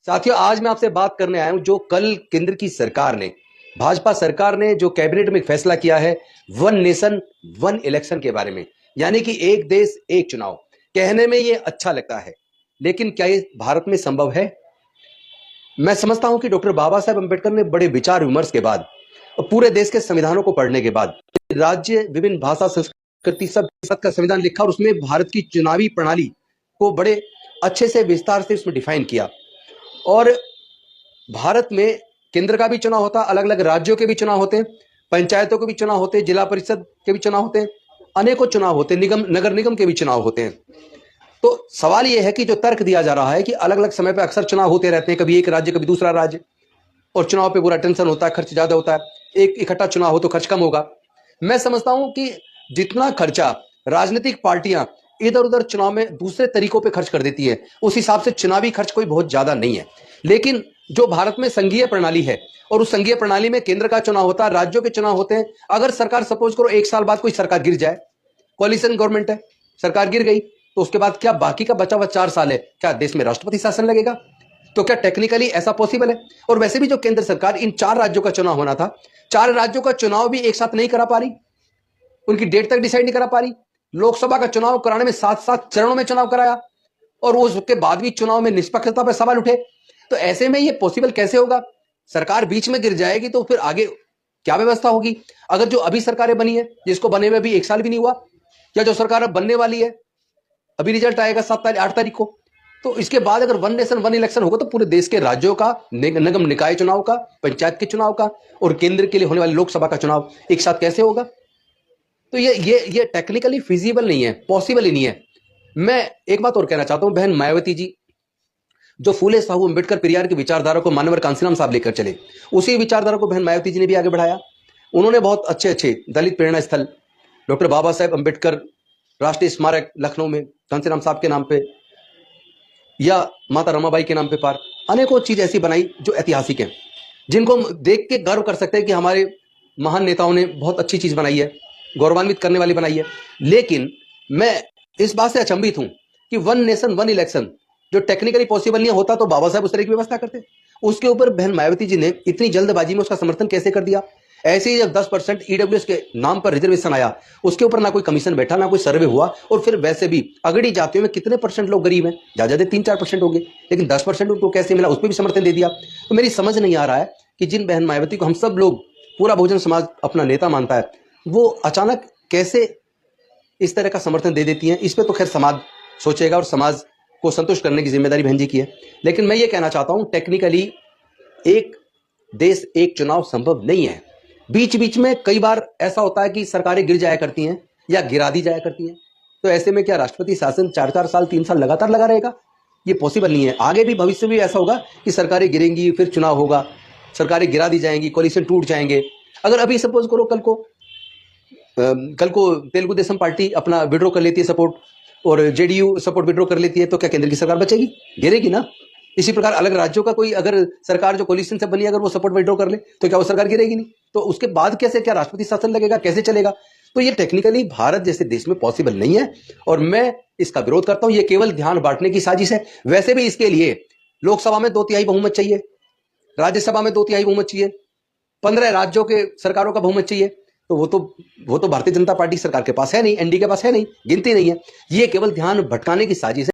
साथियों, आज मैं आपसे बात करने आया हूं जो कल केंद्र की सरकार ने, भाजपा सरकार ने जो कैबिनेट में एक फैसला किया है, वन नेशन वन इलेक्शन के बारे में। यानी कि एक देश एक चुनाव। कहने में ये अच्छा लगता है, लेकिन क्या ये भारत में संभव है? मैं समझता हूं कि डॉक्टर बाबा साहेब अंबेडकर ने बड़े विचार विमर्श के बाद और पूरे देश के संविधानों को पढ़ने के बाद, राज्य, विभिन्न भाषा, संस्कृति, सब का संविधान लिखा और उसमें भारत की चुनावी प्रणाली को बड़े अच्छे से विस्तार से उसमें डिफाइन किया। और भारत में केंद्र का भी चुनाव होता है, अलग अलग राज्यों के भी चुनाव होते हैं, पंचायतों के भी चुनाव होते हैं, जिला परिषद के भी चुनाव होते हैं, अनेकों चुनाव होते हैं, निगम नगर निगम के भी चुनाव होते हैं। तो सवाल यह है कि जो तर्क दिया जा रहा है कि अलग अलग समय पर अक्सर चुनाव होते रहते हैं, कभी एक राज्य कभी दूसरा राज्य, और चुनाव पे पूरा टेंशन होता है, खर्च ज्यादा होता है, एक इकट्ठा चुनाव हो तो खर्च कम होगा। मैं समझता हूं कि जितना खर्चा राजनीतिक पार्टियां इधर उधर चुनाव में दूसरे तरीकों पे खर्च कर देती है, उस हिसाब से चुनावी खर्च कोई बहुत ज्यादा नहीं है। लेकिन जो भारत में संघीय प्रणाली है और उस संघीय प्रणाली में केंद्र का चुनाव होता है, राज्यों के चुनाव होते हैं। अगर सरकार, सपोज करो, एक साल बाद कोई सरकार गिर जाए, कोaliशन गवर्नमेंट है, सरकार गिर गई, तो उसके बाद क्या बाकी का बचा हुआ 4 साल है, क्या देश में राष्ट्रपति शासन लगेगा? तो क्या टेक्निकली ऐसा पॉसिबल है? और वैसे भी जो केंद्र सरकार इन 4 राज्यों का चुनाव होना था, 4 राज्यों का चुनाव भी एक साथ नहीं करा पा रही, उनकी डेट तक डिसाइड नहीं करा पा रही। लोकसभा का चुनाव कराने में 7 चरणों में चुनाव कराया और उसके बाद भी चुनाव में निष्पक्षता पर सवाल उठे। तो ऐसे में ये पॉसिबल कैसे होगा? सरकार बीच में गिर जाएगी तो फिर आगे क्या व्यवस्था होगी? अगर जो अभी सरकारें बनी है, जिसको बने हुए अभी 1 साल भी नहीं हुआ, या जो सरकार अब बनने वाली है, अभी रिजल्ट आएगा 8 तारीख को, तो इसके बाद अगर वन नेशन वन इलेक्शन होगा तो पूरे देश के राज्यों का, निगम निकाय चुनाव का, पंचायत के चुनाव का और केंद्र के लिए होने वाले लोकसभा का चुनाव एक साथ कैसे होगा? तो ये टेक्निकली फिजिबल नहीं है, पॉसिबल ही नहीं है। मैं एक बात और कहना चाहता हूं, बहन मायावती जी जो फूले साहू अंबेडकर पेरियार की विचारधारा को मानवर कांसीराम साहब लेकर चले, उसी विचारधारा को बहन मायावती जी ने भी आगे बढ़ाया। उन्होंने बहुत अच्छे अच्छे दलित प्रेरणा स्थल, डॉक्टर बाबा साहेब अंबेडकर राष्ट्रीय स्मारक लखनऊ में कांसीराम साहब के नाम पे, या माता रमाबाई के नाम पे पार्क, अनेकों चीज ऐसी बनाई जो ऐतिहासिक है, जिनको हम देख के गर्व कर सकते हैं कि हमारे महान नेताओं ने बहुत अच्छी चीज बनाई है, गौरवान्वित करने वाली बनाई है। लेकिन मैं इस बात से अचंभित हूं कि वन नेशन वन इलेक्शन जो टेक्निकली पॉसिबल नहीं होता तो बाबा साहब उस तरह की व्यवस्था करते, उसके ऊपर बहन मायावती जी ने इतनी जल्दबाजी में उसका समर्थन कैसे कर दिया? ऐसे ही जब 10% ईडब्ल्यूएस के नाम पर रिजर्वेशन आया, उसके ऊपर ना कोई कमीशन बैठा, ना कोई सर्वे हुआ, और फिर वैसे भी अगड़ी जातियों में कितने परसेंट लोग गरीब हैं? ज्यादा 3-4% होंगे, लेकिन 10% उनको कैसे मिला? उस पर भी समर्थन दे दिया। तो मेरी समझ नहीं आ रहा है कि जिन बहन मायावती को हम सब लोग, पूरा बहुजन समाज अपना नेता मानता है, वो अचानक कैसे इस तरह का समर्थन दे देती हैं। इस पर तो खैर समाज सोचेगा और समाज को संतुष्ट करने की जिम्मेदारी बहन जी की है। लेकिन मैं ये कहना चाहता हूं, टेक्निकली एक देश एक चुनाव संभव नहीं है। बीच बीच में कई बार ऐसा होता है कि सरकारें गिर जाया करती हैं या गिरा दी जाया करती हैं। तो ऐसे में क्या राष्ट्रपति शासन 4-4 साल 3 साल लगातार लगा रहेगा? ये पॉसिबल नहीं है। आगे भी भविष्य में ऐसा होगा कि सरकारें गिरेंगी, फिर चुनाव होगा, सरकारें गिरा दी जाएंगी, कोalition टूट जाएंगे। अगर अभी सपोज करो कल को तेलुगु देशम पार्टी अपना विड्रॉ कर लेती है सपोर्ट, और जेडीयू सपोर्ट विड्रॉ कर लेती है, तो क्या केंद्र की सरकार बचेगी? गिरेगी ना। इसी प्रकार अलग राज्यों का कोई अगर सरकार जो कोलिशन से बनी, अगर वो सपोर्ट विड्रॉ कर ले, तो क्या वो सरकार गिरेगी नहीं? तो उसके बाद कैसे, क्या राष्ट्रपति शासन लगेगा? कैसे चलेगा? तो ये टेक्निकली भारत जैसे देश में पॉसिबल नहीं है और मैं इसका विरोध करता हूं। ये केवल ध्यान बांटने की साजिश है। वैसे भी इसके लिए लोकसभा में 2/3 बहुमत चाहिए, राज्यसभा में 2/3 बहुमत चाहिए, 15 राज्यों के सरकारों का बहुमत चाहिए। तो वो तो भारतीय जनता पार्टी सरकार के पास है नहीं, एनडीए के पास है नहीं, गिनती नहीं है। ये केवल ध्यान भटकाने की साजिश है।